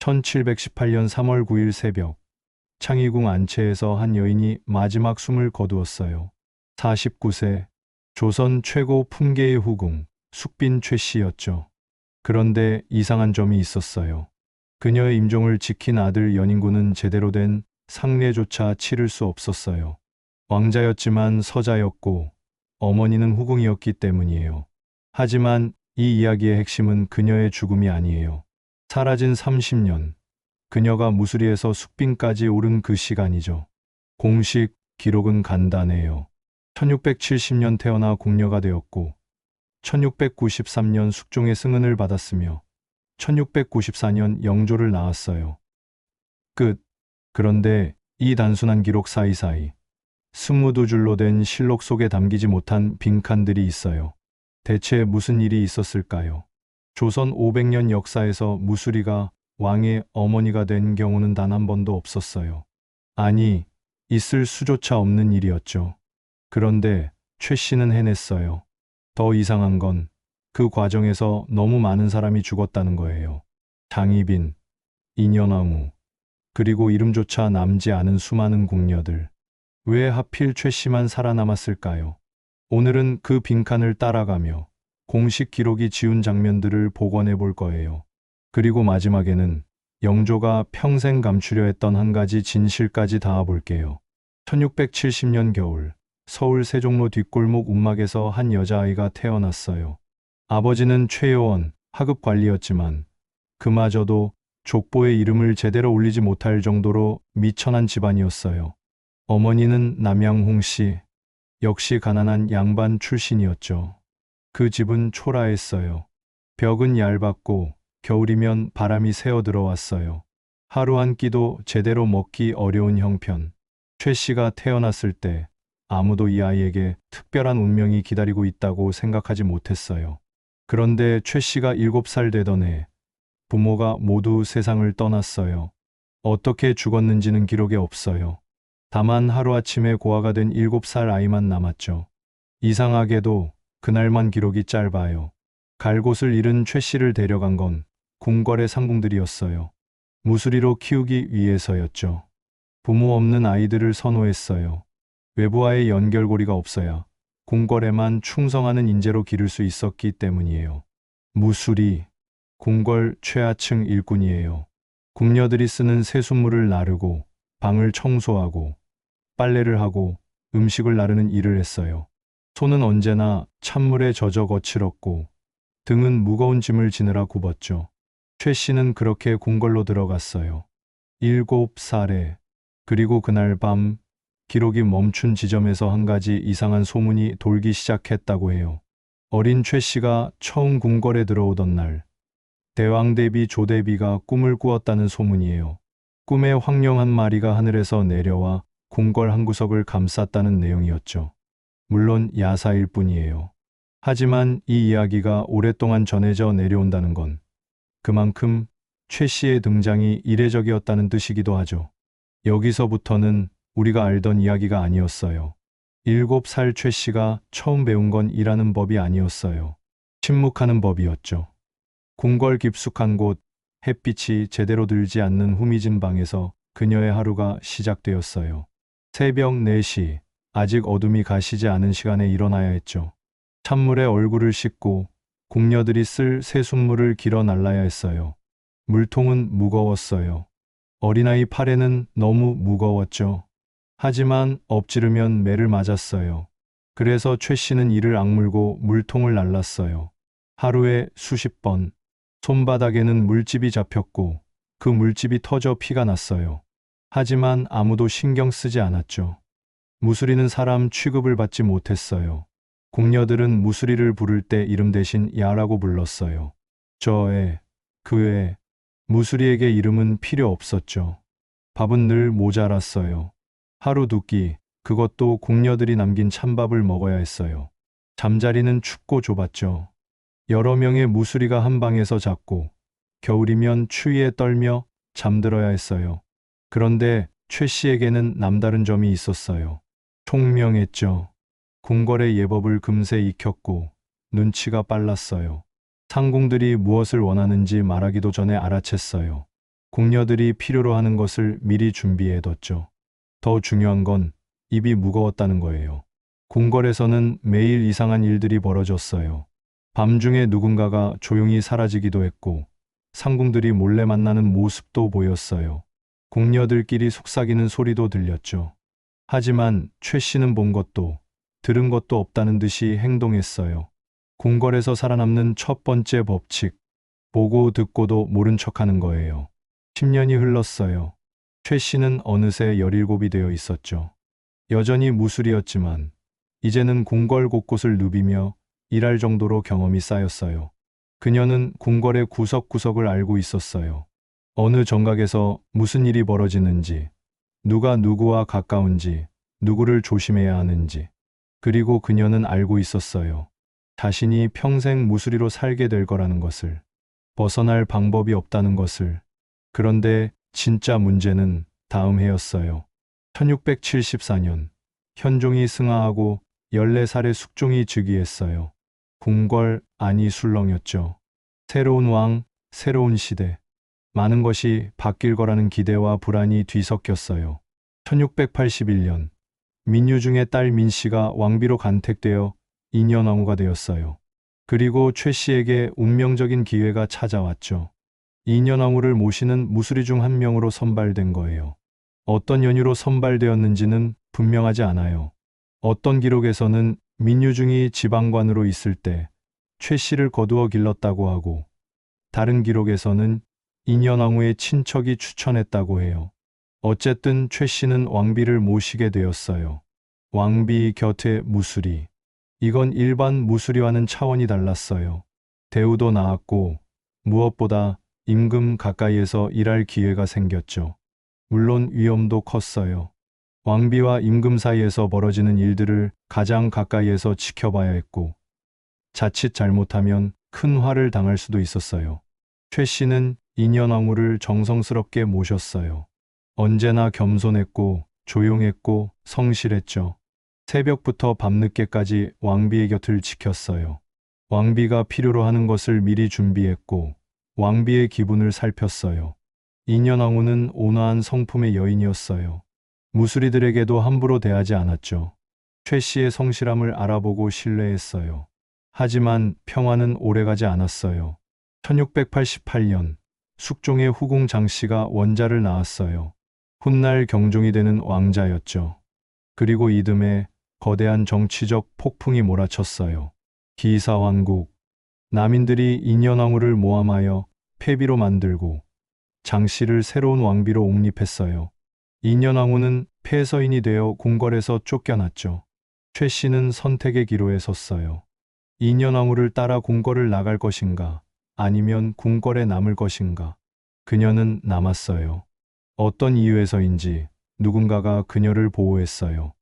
1718년 3월 9일 새벽, 창의궁 안채에서 한 여인이 마지막 숨을 거두었어요. 49세, 조선 최고 품계의 후궁, 숙빈 최 씨였죠. 그런데 이상한 점이 있었어요. 그녀의 임종을 지킨 아들 연인군은 제대로 된 상례조차 치를 수 없었어요. 왕자였지만 서자였고 어머니는 후궁이었기 때문이에요. 하지만 이 이야기의 핵심은 그녀의 죽음이 아니에요. 사라진 30년, 그녀가 무수리에서 숙빈까지 오른 그 시간이죠. 공식 기록은 간단해요. 1670년 태어나 궁녀가 되었고 1693년 숙종의 승은을 받았으며 1694년 영조를 낳았어요. 끝. 그런데 이 단순한 기록 사이사이 22줄로 된 실록 속에 담기지 못한 빈칸들이 있어요. 대체 무슨 일이 있었을까요? 조선 500년 역사에서 무수리가 왕의 어머니가 된 경우는 단 한 번도 없었어요. 아니, 있을 수조차 없는 일이었죠. 그런데 최 씨는 해냈어요. 더 이상한 건 그 과정에서 너무 많은 사람이 죽었다는 거예요. 장희빈, 인현왕후, 그리고 이름조차 남지 않은 수많은 궁녀들. 왜 하필 최 씨만 살아남았을까요? 오늘은 그 빈칸을 따라가며 공식 기록이 지운 장면들을 복원해 볼 거예요. 그리고 마지막에는 영조가 평생 감추려 했던 한 가지 진실까지 닿아 볼게요. 1670년 겨울, 서울 세종로 뒷골목 움막에서 한 여자아이가 태어났어요. 아버지는 최요원, 하급 관리였지만 그마저도 족보의 이름을 제대로 올리지 못할 정도로 미천한 집안이었어요. 어머니는 남양홍 씨, 역시 가난한 양반 출신이었죠. 그 집은 초라했어요. 벽은 얇았고 겨울이면 바람이 새어 들어왔어요. 하루 한 끼도 제대로 먹기 어려운 형편. 최 씨가 태어났을 때 아무도 이 아이에게 특별한 운명이 기다리고 있다고 생각하지 못했어요. 그런데 최 씨가 7살 되던 해 부모가 모두 세상을 떠났어요. 어떻게 죽었는지는 기록에 없어요. 다만 하루아침에 고아가 된 7살 아이만 남았죠. 이상하게도 그날만 기록이 짧아요. 갈 곳을 잃은 최 씨를 데려간 건 궁궐의 상궁들이었어요. 무수리로 키우기 위해서였죠. 부모 없는 아이들을 선호했어요. 외부와의 연결고리가 없어야 궁궐에만 충성하는 인재로 기를 수 있었기 때문이에요. 무수리, 궁궐 최하층 일꾼이에요. 궁녀들이 쓰는 새순물을 나르고 방을 청소하고 빨래를 하고 음식을 나르는 일을 했어요. 손은 언제나 찬물에 젖어 거칠었고 등은 무거운 짐을 지느라 굽었죠. 최 씨는 그렇게 궁궐로 들어갔어요. 7살에. 그리고 그날 밤 기록이 멈춘 지점에서 한 가지 이상한 소문이 돌기 시작했다고 해요. 어린 최 씨가 처음 궁궐에 들어오던 날 대왕대비 조대비가 꿈을 꾸었다는 소문이에요. 꿈에 황룡 한 마리가 하늘에서 내려와 궁궐 한 구석을 감쌌다는 내용이었죠. 물론 야사일 뿐이에요. 하지만 이 이야기가 오랫동안 전해져 내려온다는 건 그만큼 최 씨의 등장이 이례적이었다는 뜻이기도 하죠. 여기서부터는 우리가 알던 이야기가 아니었어요. 7살 최 씨가 처음 배운 건 일하는 법이 아니었어요. 침묵하는 법이었죠. 궁궐 깊숙한 곳, 햇빛이 제대로 들지 않는 후미진 방에서 그녀의 하루가 시작되었어요. 새벽 4시, 아직 어둠이 가시지 않은 시간에 일어나야 했죠. 찬물에 얼굴을 씻고 궁녀들이 쓸 새순물을 길어 날라야 했어요. 물통은 무거웠어요. 어린아이 팔에는 너무 무거웠죠. 하지만 엎지르면 매를 맞았어요. 그래서 최 씨는 이를 악물고 물통을 날랐어요. 하루에 수십 번. 손바닥에는 물집이 잡혔고 그 물집이 터져 피가 났어요. 하지만 아무도 신경 쓰지 않았죠. 무수리는 사람 취급을 받지 못했어요. 궁녀들은 무수리를 부를 때 이름 대신 야라고 불렀어요. 저 애, 그 애. 무수리에게 이름은 필요 없었죠. 밥은 늘 모자랐어요. 하루 두 끼, 그것도 궁녀들이 남긴 찬밥을 먹어야 했어요. 잠자리는 춥고 좁았죠. 여러 명의 무수리가 한 방에서 잤고 겨울이면 추위에 떨며 잠들어야 했어요. 그런데 최 씨에게는 남다른 점이 있었어요. 총명했죠. 궁궐의 예법을 금세 익혔고 눈치가 빨랐어요. 상궁들이 무엇을 원하는지 말하기도 전에 알아챘어요. 궁녀들이 필요로 하는 것을 미리 준비해뒀죠. 더 중요한 건 입이 무거웠다는 거예요. 궁궐에서는 매일 이상한 일들이 벌어졌어요. 밤중에 누군가가 조용히 사라지기도 했고 상궁들이 몰래 만나는 모습도 보였어요. 궁녀들끼리 속삭이는 소리도 들렸죠. 하지만 최 씨는 본 것도 들은 것도 없다는 듯이 행동했어요. 궁궐에서 살아남는 첫 번째 법칙, 보고 듣고도 모른 척하는 거예요. 10년이 흘렀어요. 최 씨는 어느새 17이 되어 있었죠. 여전히 무술이었지만 이제는 궁궐 곳곳을 누비며 일할 정도로 경험이 쌓였어요. 그녀는 궁궐의 구석구석을 알고 있었어요. 어느 정각에서 무슨 일이 벌어지는지, 누가 누구와 가까운지, 누구를 조심해야 하는지. 그리고 그녀는 알고 있었어요. 자신이 평생 무수리로 살게 될 거라는 것을, 벗어날 방법이 없다는 것을. 그런데 진짜 문제는 다음 해였어요. 1674년, 현종이 승하하고 14살의 숙종이 즉위했어요. 궁궐 안이 술렁였죠. 새로운 왕, 새로운 시대. 많은 것이 바뀔 거라는 기대와 불안이 뒤섞였어요. 1681년, 민유중의 딸 민씨가 왕비로 간택되어 인현왕후가 되었어요. 그리고 최 씨에게 운명적인 기회가 찾아왔죠. 인현왕후를 모시는 무수리 중 한 명으로 선발된 거예요. 어떤 연유로 선발되었는지는 분명하지 않아요. 어떤 기록에서는 민유중이 지방관으로 있을 때 최 씨를 거두어 길렀다고 하고, 다른 기록에서는 인현왕후의 친척이 추천했다고 해요. 어쨌든 최 씨는 왕비를 모시게 되었어요. 왕비 곁에 무수리. 이건 일반 무수리와는 차원이 달랐어요. 대우도 나았고 무엇보다 임금 가까이에서 일할 기회가 생겼죠. 물론 위험도 컸어요. 왕비와 임금 사이에서 벌어지는 일들을 가장 가까이에서 지켜봐야 했고, 자칫 잘못하면 큰 화를 당할 수도 있었어요. 최 씨는 인현왕후를 정성스럽게 모셨어요. 언제나 겸손했고 조용했고 성실했죠. 새벽부터 밤늦게까지 왕비의 곁을 지켰어요. 왕비가 필요로 하는 것을 미리 준비했고 왕비의 기분을 살폈어요. 인현왕후는 온화한 성품의 여인이었어요. 무수리들에게도 함부로 대하지 않았죠. 최 씨의 성실함을 알아보고 신뢰했어요. 하지만 평화는 오래가지 않았어요. 1688년 숙종의 후궁 장씨가 원자를 낳았어요. 훗날 경종이 되는 왕자였죠. 그리고 이듬해 거대한 정치적 폭풍이 몰아쳤어요. 기사왕국. 남인들이 인현왕후를 모함하여 폐비로 만들고 장씨를 새로운 왕비로 옹립했어요. 인현왕후는 폐서인이 되어 궁궐에서 쫓겨났죠. 최 씨는 선택의 기로에 섰어요. 인현왕후를 따라 궁궐을 나갈 것인가, 아니면 궁궐에 남을 것인가. 그녀는 남았어요. 어떤 이유에서인지 누군가가 그녀를 보호했어요.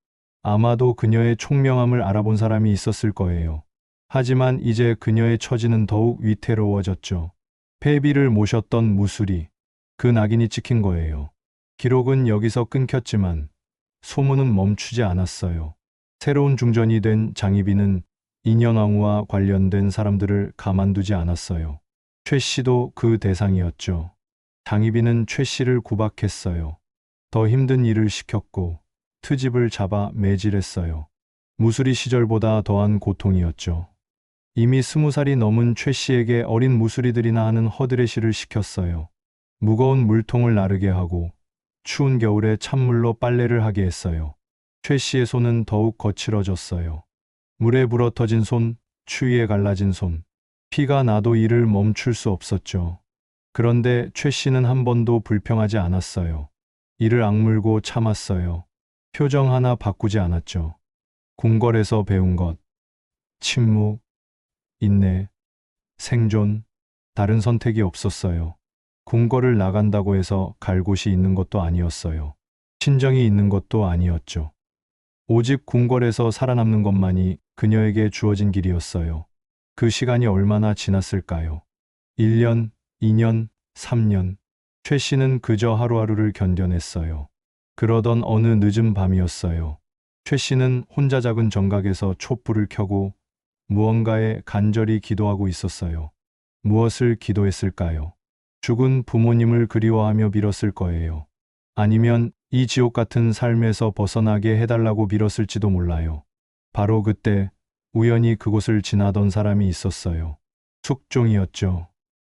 아마도 그녀의 총명함을 알아본 사람이 있었을 거예요. 하지만 이제 그녀의 처지는 더욱 위태로워졌죠. 폐비를 모셨던 무수리, 그 낙인이 찍힌 거예요. 기록은 여기서 끊겼지만 소문은 멈추지 않았어요. 새로운 중전이 된 장희빈은 인현왕후와 관련된 사람들을 가만두지 않았어요. 최 씨도 그 대상이었죠. 장희빈은 최 씨를 구박했어요. 더 힘든 일을 시켰고 트집을 잡아 매질했어요. 무수리 시절보다 더한 고통이었죠. 이미 20살이 넘은 최 씨에게 어린 무수리들이나 하는 허드레시를 시켰어요. 무거운 물통을 나르게 하고 추운 겨울에 찬물로 빨래를 하게 했어요. 최 씨의 손은 더욱 거칠어졌어요. 물에 불어터진 손, 추위에 갈라진 손. 피가 나도 일을 멈출 수 없었죠. 그런데 최 씨는 한 번도 불평하지 않았어요. 이를 악물고 참았어요. 표정 하나 바꾸지 않았죠. 궁궐에서 배운 것, 침묵, 인내, 생존, 다른 선택이 없었어요. 궁궐을 나간다고 해서 갈 곳이 있는 것도 아니었어요. 친정이 있는 것도 아니었죠. 오직 궁궐에서 살아남는 것만이 그녀에게 주어진 길이었어요. 그 시간이 얼마나 지났을까요? 1년, 2년, 3년. 최 씨는 그저 하루하루를 견뎌냈어요. 그러던 어느 늦은 밤이었어요. 최 씨는 혼자 작은 정각에서 촛불을 켜고 무언가에 간절히 기도하고 있었어요. 무엇을 기도했을까요? 죽은 부모님을 그리워하며 빌었을 거예요. 아니면 이 지옥 같은 삶에서 벗어나게 해달라고 빌었을지도 몰라요. 바로 그때 우연히 그곳을 지나던 사람이 있었어요. 숙종이었죠.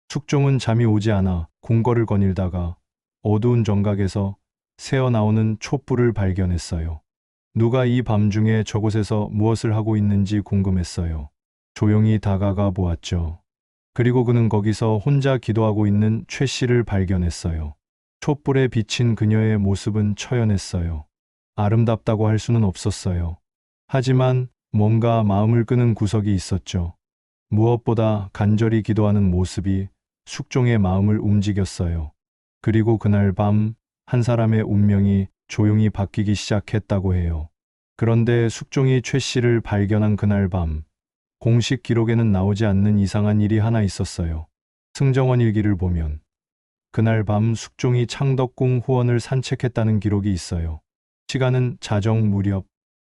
숙종은 잠이 오지 않아 궁궐을 거닐다가 어두운 정각에서 새어나오는 촛불을 발견했어요. 누가 이 밤중에 저곳에서 무엇을 하고 있는지 궁금했어요. 조용히 다가가 보았죠. 그리고 그는 거기서 혼자 기도하고 있는 최 씨를 발견했어요. 촛불에 비친 그녀의 모습은 처연했어요. 아름답다고 할 수는 없었어요. 하지만 뭔가 마음을 끄는 구석이 있었죠. 무엇보다 간절히 기도하는 모습이 숙종의 마음을 움직였어요. 그리고 그날 밤 한 사람의 운명이 조용히 바뀌기 시작했다고 해요. 그런데 숙종이 최 씨를 발견한 그날 밤, 공식 기록에는 나오지 않는 이상한 일이 하나 있었어요. 승정원 일기를 보면 그날 밤 숙종이 창덕궁 후원을 산책했다는 기록이 있어요. 시간은 자정 무렵.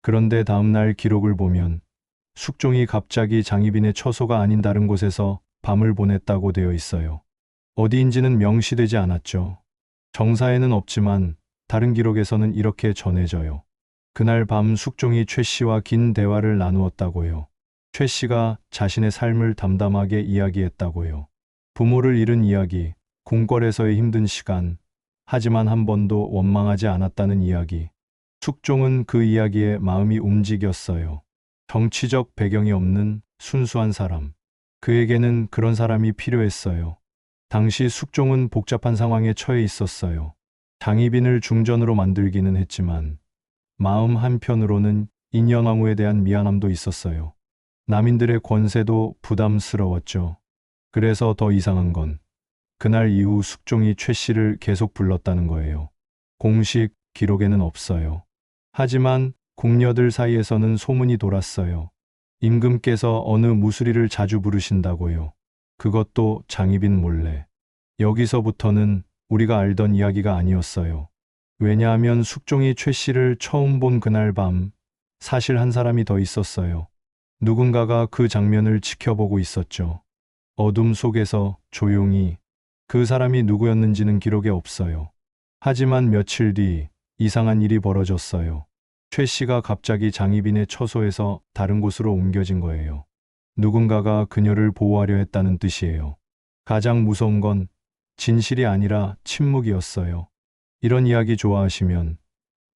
그런데 다음날 기록을 보면 숙종이 갑자기 장희빈의 처소가 아닌 다른 곳에서 밤을 보냈다고 되어 있어요. 어디인지는 명시되지 않았죠. 정사에는 없지만 다른 기록에서는 이렇게 전해져요. 그날 밤 숙종이 최 씨와 긴 대화를 나누었다고요. 최 씨가 자신의 삶을 담담하게 이야기했다고요. 부모를 잃은 이야기, 궁궐에서의 힘든 시간, 하지만 한 번도 원망하지 않았다는 이야기. 숙종은 그 이야기에 마음이 움직였어요. 정치적 배경이 없는 순수한 사람. 그에게는 그런 사람이 필요했어요. 당시 숙종은 복잡한 상황에 처해 있었어요. 장희빈을 중전으로 만들기는 했지만 마음 한편으로는 인현왕후에 대한 미안함도 있었어요. 남인들의 권세도 부담스러웠죠. 그래서 더 이상한 건 그날 이후 숙종이 최 씨를 계속 불렀다는 거예요. 공식 기록에는 없어요. 하지만 궁녀들 사이에서는 소문이 돌았어요. 임금께서 어느 무수리를 자주 부르신다고요. 그것도 장희빈 몰래. 여기서부터는 우리가 알던 이야기가 아니었어요. 왜냐하면 숙종이 최 씨를 처음 본 그날 밤, 사실 한 사람이 더 있었어요. 누군가가 그 장면을 지켜보고 있었죠. 어둠 속에서 조용히. 그 사람이 누구였는지는 기록에 없어요. 하지만 며칠 뒤 이상한 일이 벌어졌어요. 최 씨가 갑자기 장희빈의 처소에서 다른 곳으로 옮겨진 거예요. 누군가가 그녀를 보호하려 했다는 뜻이에요. 가장 무서운 건 진실이 아니라 침묵이었어요. 이런 이야기 좋아하시면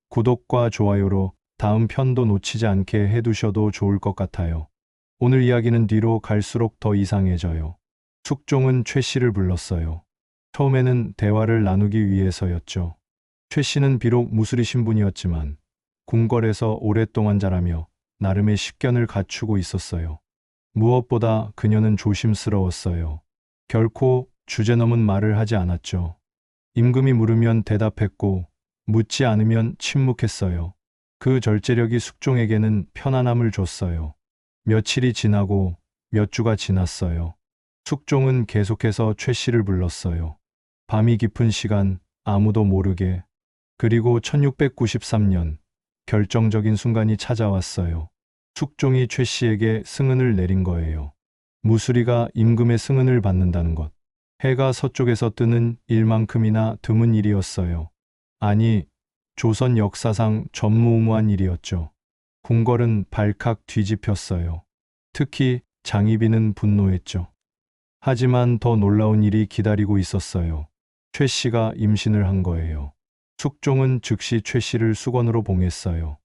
구독과 좋아요로 다음 편도 놓치지 않게 해두셔도 좋을 것 같아요. 오늘 이야기는 뒤로 갈수록 더 이상해져요. 숙종은 최 씨를 불렀어요. 처음에는 대화를 나누기 위해서였죠. 최 씨는 비록 무수리 신분이었지만 궁궐에서 오랫동안 자라며 나름의 식견을 갖추고 있었어요. 무엇보다 그녀는 조심스러웠어요. 결코 주제넘은 말을 하지 않았죠. 임금이 물으면 대답했고 묻지 않으면 침묵했어요. 그 절제력이 숙종에게는 편안함을 줬어요. 며칠이 지나고 몇 주가 지났어요. 숙종은 계속해서 최 씨를 불렀어요. 밤이 깊은 시간 아무도 모르게. 그리고 1693년 결정적인 순간이 찾아왔어요. 숙종이 최 씨에게 승은을 내린 거예요. 무수리가 임금의 승은을 받는다는 것. 해가 서쪽에서 뜨는 일만큼이나 드문 일이었어요. 아니, 조선 역사상 전무후무한 일이었죠. 궁궐은 발칵 뒤집혔어요. 특히 장희빈은 분노했죠. 하지만 더 놀라운 일이 기다리고 있었어요. 최 씨가 임신을 한 거예요. 숙종은 즉시 최 씨를 수건으로 봉했어요.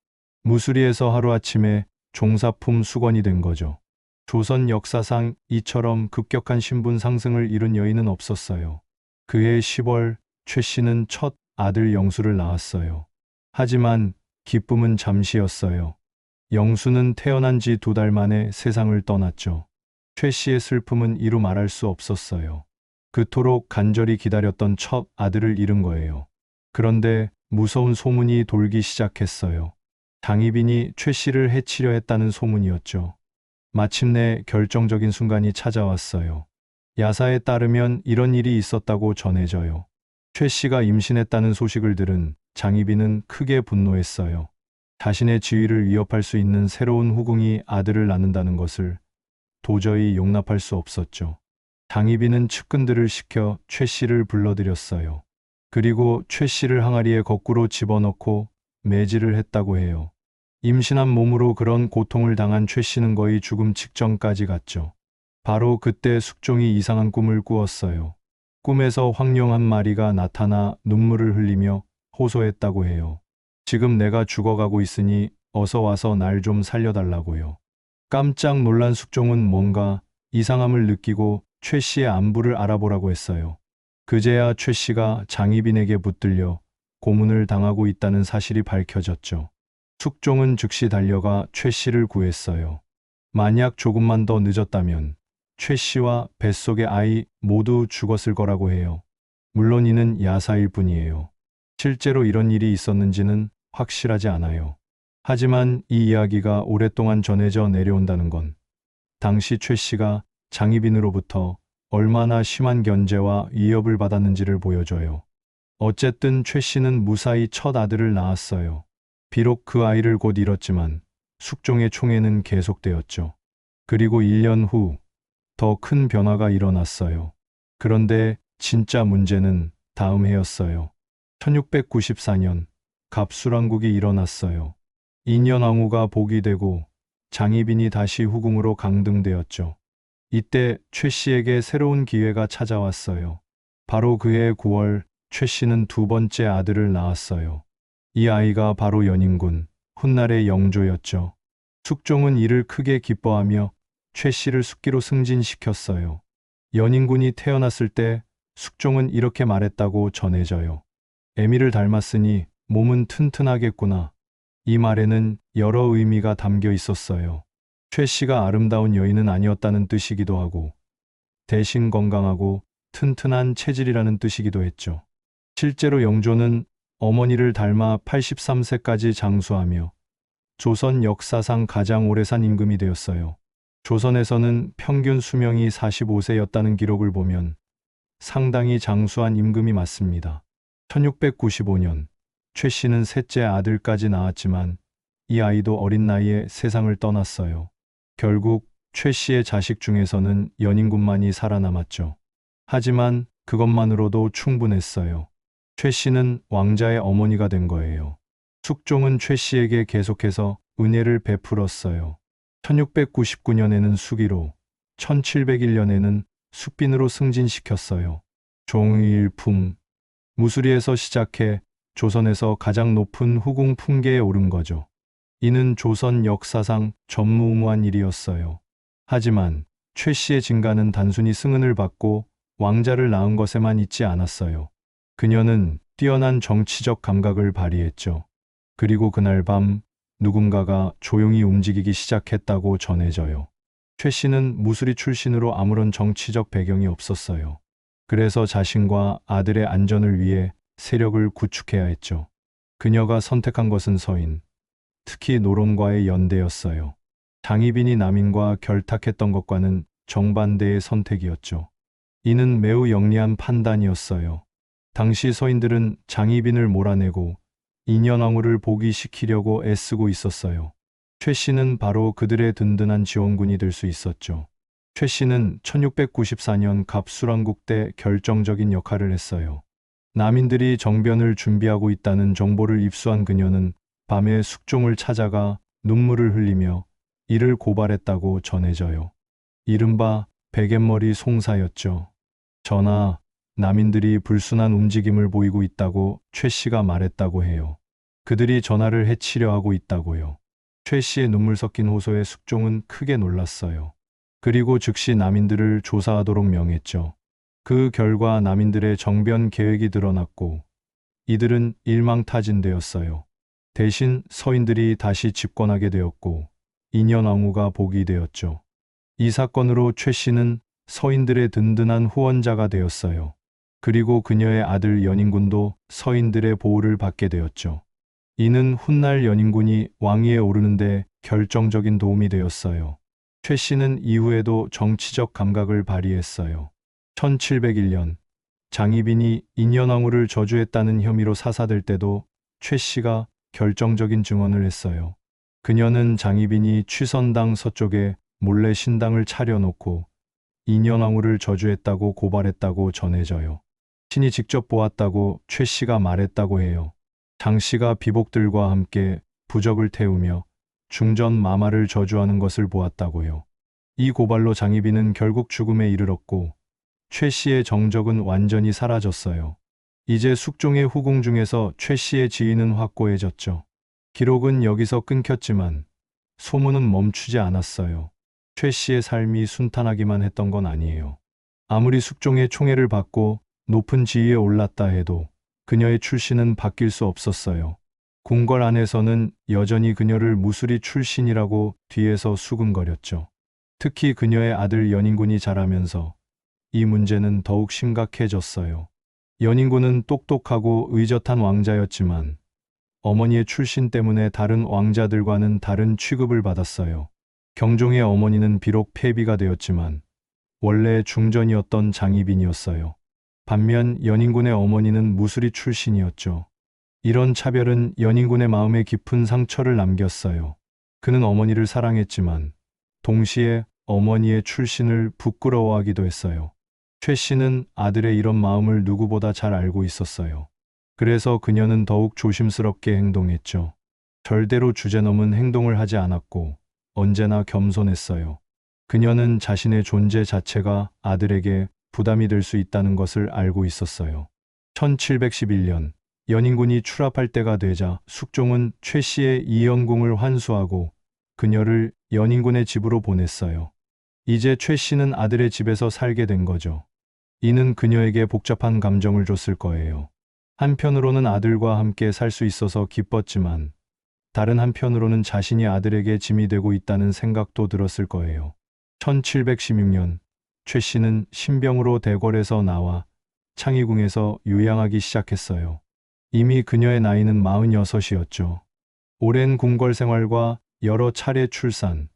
무수리에서 하루아침에 종사품 수건이 된 거죠. 조선 역사상 이처럼 급격한 신분 상승을 이룬 여인은 없었어요. 그해 10월 최 씨는 첫 아들 영수를 낳았어요. 하지만 기쁨은 잠시였어요. 영수는 태어난 지 2달 만에 세상을 떠났죠. 최 씨의 슬픔은 이루 말할 수 없었어요. 그토록 간절히 기다렸던 첫 아들을 잃은 거예요. 그런데 무서운 소문이 돌기 시작했어요. 장희빈이 최 씨를 해치려 했다는 소문이었죠. 마침내 결정적인 순간이 찾아왔어요. 야사에 따르면 이런 일이 있었다고 전해져요. 최 씨가 임신했다는 소식을 들은 장희빈은 크게 분노했어요. 자신의 지위를 위협할 수 있는 새로운 후궁이 아들을 낳는다는 것을 도저히 용납할 수 없었죠. 장희빈은 측근들을 시켜 최 씨를 불러들였어요. 그리고 최 씨를 항아리에 거꾸로 집어넣고 매질을 했다고 해요. 임신한 몸으로 그런 고통을 당한 최 씨는 거의 죽음 직전까지 갔죠. 바로 그때 숙종이 이상한 꿈을 꾸었어요. 꿈에서 황룡 한 마리가 나타나 눈물을 흘리며 호소했다고 해요. 지금 내가 죽어가고 있으니 어서 와서 날 좀 살려달라고요. 깜짝 놀란 숙종은 뭔가 이상함을 느끼고 최 씨의 안부를 알아보라고 했어요. 그제야 최 씨가 장희빈에게 붙들려 고문을 당하고 있다는 사실이 밝혀졌죠. 숙종은 즉시 달려가 최 씨를 구했어요. 만약 조금만 더 늦었다면 최 씨와 뱃속의 아이 모두 죽었을 거라고 해요. 물론 이는 야사일 뿐이에요. 실제로 이런 일이 있었는지는 확실하지 않아요. 하지만 이 이야기가 오랫동안 전해져 내려온다는 건 당시 최 씨가 장희빈으로부터 얼마나 심한 견제와 위협을 받았는지를 보여줘요. 어쨌든 최 씨는 무사히 첫 아들을 낳았어요. 비록 그 아이를 곧 잃었지만 숙종의 총애는 계속되었죠. 그리고 1년 후 더 큰 변화가 일어났어요. 그런데 진짜 문제는 다음 해였어요. 1694년 갑술왕국이 일어났어요. 인현왕후가 복이 되고 장희빈이 다시 후궁으로 강등되었죠. 이때 최 씨에게 새로운 기회가 찾아왔어요. 바로 그해 9월 최 씨는 두 번째 아들을 낳았어요. 이 아이가 바로 연인군, 훗날의 영조였죠. 숙종은 이를 크게 기뻐하며 최 씨를 숙기로 승진시켰어요. 연인군이 태어났을 때 숙종은 이렇게 말했다고 전해져요. 애미를 닮았으니 몸은 튼튼하겠구나. 이 말에는 여러 의미가 담겨 있었어요. 최 씨가 아름다운 여인은 아니었다는 뜻이기도 하고, 대신 건강하고 튼튼한 체질이라는 뜻이기도 했죠. 실제로 영조는 어머니를 닮아 83세까지 장수하며 조선 역사상 가장 오래 산 임금이 되었어요. 조선에서는 평균 수명이 45세였다는 기록을 보면 상당히 장수한 임금이 맞습니다. 1695년 최 씨는 셋째 아들까지 낳았지만 이 아이도 어린 나이에 세상을 떠났어요. 결국 최 씨의 자식 중에서는 연인군만이 살아남았죠. 하지만 그것만으로도 충분했어요. 최 씨는 왕자의 어머니가 된 거예요. 숙종은 최 씨에게 계속해서 은혜를 베풀었어요. 1699년에는 수기로, 1701년에는 숙빈으로 승진시켰어요. 종일품, 무수리에서 시작해 조선에서 가장 높은 후궁 품계에 오른 거죠. 이는 조선 역사상 전무후무한 일이었어요. 하지만 최 씨의 진가는 단순히 승은을 받고 왕자를 낳은 것에만 있지 않았어요. 그녀는 뛰어난 정치적 감각을 발휘했죠. 그리고 그날 밤 누군가가 조용히 움직이기 시작했다고 전해져요. 최 씨는 무수리 출신으로 아무런 정치적 배경이 없었어요. 그래서 자신과 아들의 안전을 위해 세력을 구축해야 했죠. 그녀가 선택한 것은 서인, 특히 노론과의 연대였어요. 장희빈이 남인과 결탁했던 것과는 정반대의 선택이었죠. 이는 매우 영리한 판단이었어요. 당시 서인들은 장희빈을 몰아내고 인현왕후를 복위시키려고 애쓰고 있었어요. 최 씨는 바로 그들의 든든한 지원군이 될 수 있었죠. 최 씨는 1694년 갑술왕국 때 결정적인 역할을 했어요. 남인들이 정변을 준비하고 있다는 정보를 입수한 그녀는 밤에 숙종을 찾아가 눈물을 흘리며 이를 고발했다고 전해져요. 이른바 베갯머리 송사였죠. 전하, 남인들이 불순한 움직임을 보이고 있다고 최 씨가 말했다고 해요. 그들이 전하를 해치려 하고 있다고요. 최 씨의 눈물 섞인 호소에 숙종은 크게 놀랐어요. 그리고 즉시 남인들을 조사하도록 명했죠. 그 결과 남인들의 정변 계획이 드러났고 이들은 일망타진되었어요. 대신 서인들이 다시 집권하게 되었고 인현왕후가 복이 되었죠. 이 사건으로 최 씨는 서인들의 든든한 후원자가 되었어요. 그리고 그녀의 아들 연인군도 서인들의 보호를 받게 되었죠. 이는 훗날 연인군이 왕위에 오르는데 결정적인 도움이 되었어요. 최 씨는 이후에도 정치적 감각을 발휘했어요. 1701년 장희빈이 인현왕후를 저주했다는 혐의로 사사될 때도 최 씨가 결정적인 증언을 했어요. 그녀는 장희빈이 취선당 서쪽에 몰래 신당을 차려놓고 인현왕후를 저주했다고 고발했다고 전해져요. 신이 직접 보았다고 최 씨가 말했다고 해요. 장 씨가 비복들과 함께 부적을 태우며 중전 마마를 저주하는 것을 보았다고요. 이 고발로 장희빈은 결국 죽음에 이르렀고 최 씨의 정적은 완전히 사라졌어요. 이제 숙종의 후궁 중에서 최 씨의 지위는 확고해졌죠. 기록은 여기서 끊겼지만 소문은 멈추지 않았어요. 최 씨의 삶이 순탄하기만 했던 건 아니에요. 아무리 숙종의 총애를 받고 높은 지위에 올랐다 해도 그녀의 출신은 바뀔 수 없었어요. 궁궐 안에서는 여전히 그녀를 무술이 출신이라고 뒤에서 수군거렸죠. 특히 그녀의 아들 연인군이 자라면서 이 문제는 더욱 심각해졌어요. 연인군은 똑똑하고 의젓한 왕자였지만 어머니의 출신 때문에 다른 왕자들과는 다른 취급을 받았어요. 경종의 어머니는 비록 폐비가 되었지만 원래 중전이었던 장희빈이었어요. 반면 연인군의 어머니는 무술이 출신이었죠. 이런 차별은 연인군의 마음에 깊은 상처를 남겼어요. 그는 어머니를 사랑했지만 동시에 어머니의 출신을 부끄러워하기도 했어요. 최 씨는 아들의 이런 마음을 누구보다 잘 알고 있었어요. 그래서 그녀는 더욱 조심스럽게 행동했죠. 절대로 주제넘은 행동을 하지 않았고 언제나 겸손했어요. 그녀는 자신의 존재 자체가 아들에게 부담이 될 수 있다는 것을 알고 있었어요. 1711년 연인군이 출합할 때가 되자 숙종은 최 씨의 이연궁을 환수하고 그녀를 연인군의 집으로 보냈어요. 이제 최 씨는 아들의 집에서 살게 된 거죠. 이는 그녀에게 복잡한 감정을 줬을 거예요. 한편으로는 아들과 함께 살 수 있어서 기뻤지만 다른 한편으로는 자신이 아들에게 짐이 되고 있다는 생각도 들었을 거예요. 1716년 최 씨는 신병으로 대궐에서 나와 창의궁에서 유양하기 시작했어요. 이미 그녀의 나이는 46이었죠. 오랜 궁궐 생활과 여러 차례 출산,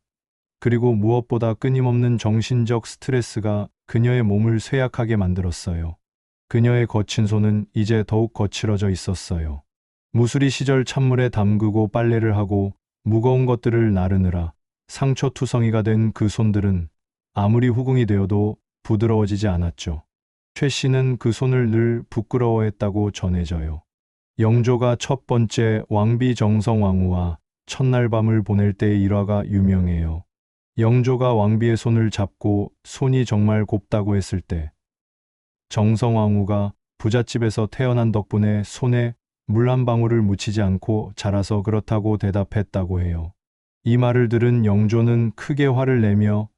그리고 무엇보다 끊임없는 정신적 스트레스가 그녀의 몸을 쇠약하게 만들었어요. 그녀의 거친 손은 이제 더욱 거칠어져 있었어요. 무수리 시절 찬물에 담그고 빨래를 하고 무거운 것들을 나르느라 상처투성이가 된 그 손들은 아무리 후궁이 되어도 부드러워지지 않았죠. 최 씨는 그 손을 늘 부끄러워했다고 전해져요. 영조가 첫 번째 왕비 정성왕후와 첫날 밤을 보낼 때의 일화가 유명해요. 영조가 왕비의 손을 잡고 손이 정말 곱다고 했을 때 정성왕후가 부잣집에서 태어난 덕분에 손에 물 한 방울을 묻히지 않고 자라서 그렇다고 대답했다고 해요. 이 말을 들은 영조는 크게 화를 내며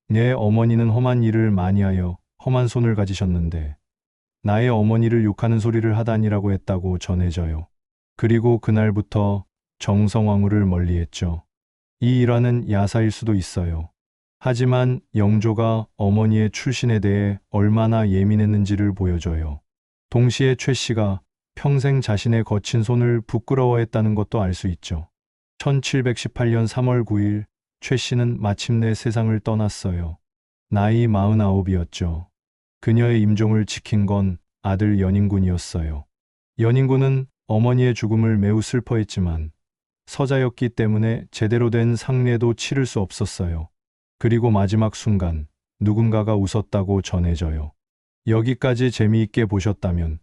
내 어머니는 험한 일을 많이 하여 험한 손을 가지셨는데 나의 어머니를 욕하는 소리를 하다니라고 했다고 전해져요. 그리고 그날부터 정성왕후를 멀리했죠. 이 일화는 야사일 수도 있어요. 하지만 영조가 어머니의 출신에 대해 얼마나 예민했는지를 보여줘요. 동시에 최 씨가 평생 자신의 거친 손을 부끄러워했다는 것도 알 수 있죠. 1718년 3월 9일 최 씨는 마침내 세상을 떠났어요. 나이 49이었죠. 그녀의 임종을 지킨 건 아들 연인군이었어요. 연인군은 어머니의 죽음을 매우 슬퍼했지만 서자였기 때문에 제대로 된 상례도 치를 수 없었어요. 그리고 마지막 순간 누군가가 웃었다고 전해져요. 여기까지 재미있게 보셨다면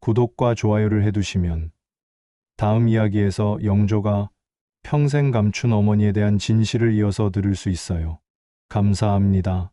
구독과 좋아요를 해두시면 다음 이야기에서 영조가 평생 감춘 어머니에 대한 진실을 이어서 들을 수 있어요. 감사합니다.